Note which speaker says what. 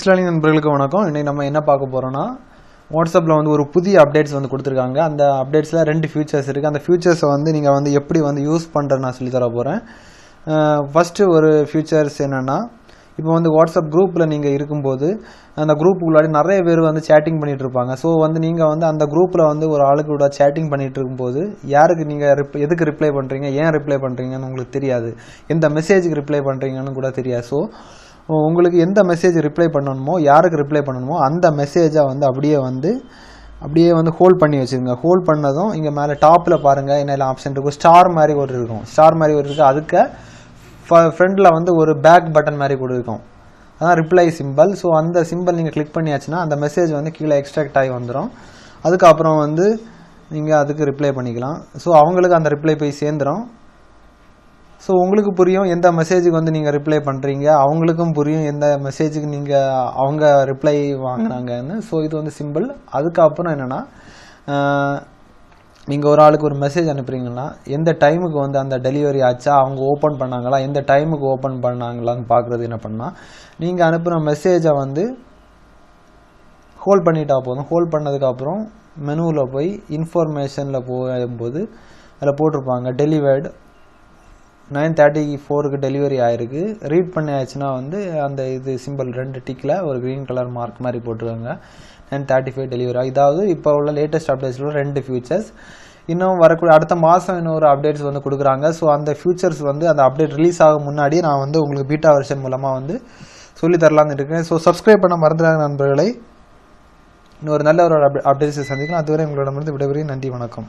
Speaker 1: Kicks learning நண்பர்களுக்கு வணக்கம். இன்னைக்கு நம்ம என்ன பார்க்க போறோம்னா, வாட்ஸ்அப்பில் வந்து ஒரு புதிய அப்டேட்ஸ் வந்து கொடுத்துருக்காங்க. அந்த அப்டேட்ஸில் 2 ஃபியூச்சர்ஸ் இருக்குது. அந்த ஃபியூச்சர்ஸை வந்து நீங்கள் வந்து எப்படி வந்து யூஸ் பண்ணுறது நான் சொல்லித்தர போகிறேன். ஃபஸ்ட்டு ஒரு ஃபியூச்சர்ஸ் என்னென்னா, இப்போ வந்து வாட்ஸ்அப் குரூப்பில் நீங்கள் இருக்கும்போது அந்த குரூப்புக்குள்ளாடி நிறைய பேர் வந்து சேட்டிங் பண்ணிகிட்டு இருப்பாங்க. ஸோ வந்து நீங்கள் வந்து அந்த குரூப்பில் வந்து ஒரு ஆளுக்கு கூட சேட்டிங் பண்ணிகிட்டு இருக்கும்போது யாருக்கு நீங்கள் எதுக்கு ரிப்ளை பண்ணுறீங்க, ஏன் ரிப்ளை பண்ணுறீங்கன்னு உங்களுக்கு தெரியாது. எந்த மெசேஜுக்கு ரிப்ளை பண்ணுறீங்கன்னு கூட தெரியாது. ஸோ உங்களுக்கு எந்த மெசேஜ் ரிப்ளை பண்ணணுமோ, யாருக்கு ரிப்ளை பண்ணணுமோ அந்த மெசேஜை வந்து அப்படியே வந்து ஹோல்ட் பண்ணி வச்சுருங்க. ஹோல்ட் பண்ணதும் இங்கே மேலே டாப்பில் பாருங்கள் என்ன ஆப்ஷன் இருக்கும், ஸ்டார் மாதிரி ஒரு இருக்கும். ஸ்டார் மாதிரி ஒரு இருக்குது. அதுக்கு ஃப்ரண்டில் வந்து ஒரு பேக் பட்டன் மாதிரி கூட இருக்கும். அதான் ரிப்ளை சிம்பிள். ஸோ அந்த சிம்பிள் நீங்கள் கிளிக் பண்ணியாச்சுன்னா அந்த மெசேஜ் வந்து கீழே எக்ஸ்ட்ராக்ட் ஆகி வந்துடும். அதுக்கப்புறம் வந்து நீங்கள் அதுக்கு ரிப்ளை பண்ணிக்கலாம். ஸோ அவங்களுக்கு அந்த ரிப்ளை போய் சேர்ந்துடும். ஸோ உங்களுக்கு புரியும் எந்த மெசேஜுக்கு வந்து நீங்கள் ரிப்ளை பண்ணுறீங்க, அவங்களுக்கும் புரியும் எந்த மெசேஜுக்கு அவங்க ரிப்ளை வாங்கினாங்கன்னு. ஸோ இது வந்து சிம்பிள். அதுக்கப்புறம் என்னென்னா, நீங்கள் ஒரு ஆளுக்கு ஒரு மெசேஜ் அனுப்புறீங்கன்னா எந்த டைமுக்கு வந்து அந்த டெலிவரி ஆச்சா, அவங்க ஓப்பன் பண்ணாங்களா, எந்த டைமுக்கு ஓப்பன் பண்ணாங்களான்னு பார்க்குறது என்ன பண்ணால், நீங்கள் அனுப்புகிற மெசேஜை வந்து ஹோல்ட் பண்ணிட்டா போதும். ஹோல்ட் பண்ணதுக்கப்புறம் மெனுவில் போய் இன்ஃபர்மேஷனில் போகும்போது அதில் போட்டிருப்பாங்க டெலிவர்டு 9:34 டெலிவரி ஆயிருக்கு. ரீட் பண்ணி ஆச்சுன்னா வந்து அந்த இது சிம்பிள் 2 டிக்கில் ஒரு க்ரீன் கலர் மார்க் மாதிரி போட்டிருக்காங்க. 9:35 டெலிவரி. இதாவது இப்போ உள்ள லேட்டஸ்ட் அப்டேட்ஸில் 2 ஃபியூச்சர்ஸ். இன்னும் வரக்கூடிய அடுத்த மாதம் இன்னொரு அப்டேட்ஸ் வந்து கொடுக்குறாங்க. ஸோ அந்த ஃபியூச்சர்ஸ் வந்து அந்த அப்டேட் ரிலீஸ் ஆகும் முன்னாடி நான் வந்து உங்களுக்கு பீட்டா வெர்ஷன் மூலமாக வந்து சொல்லித்தரலான்னு இருக்கேன். ஸோ சப்ஸ்கிரைப் பண்ண மறந்துடாங்க நண்பர்களை. இன்னொரு நல்ல ஒரு அப்டேட்ஸை சந்திக்கலாம். அதுவரை உங்களிடமிருந்து விடைபெறுகிறேன். நன்றி, வணக்கம்.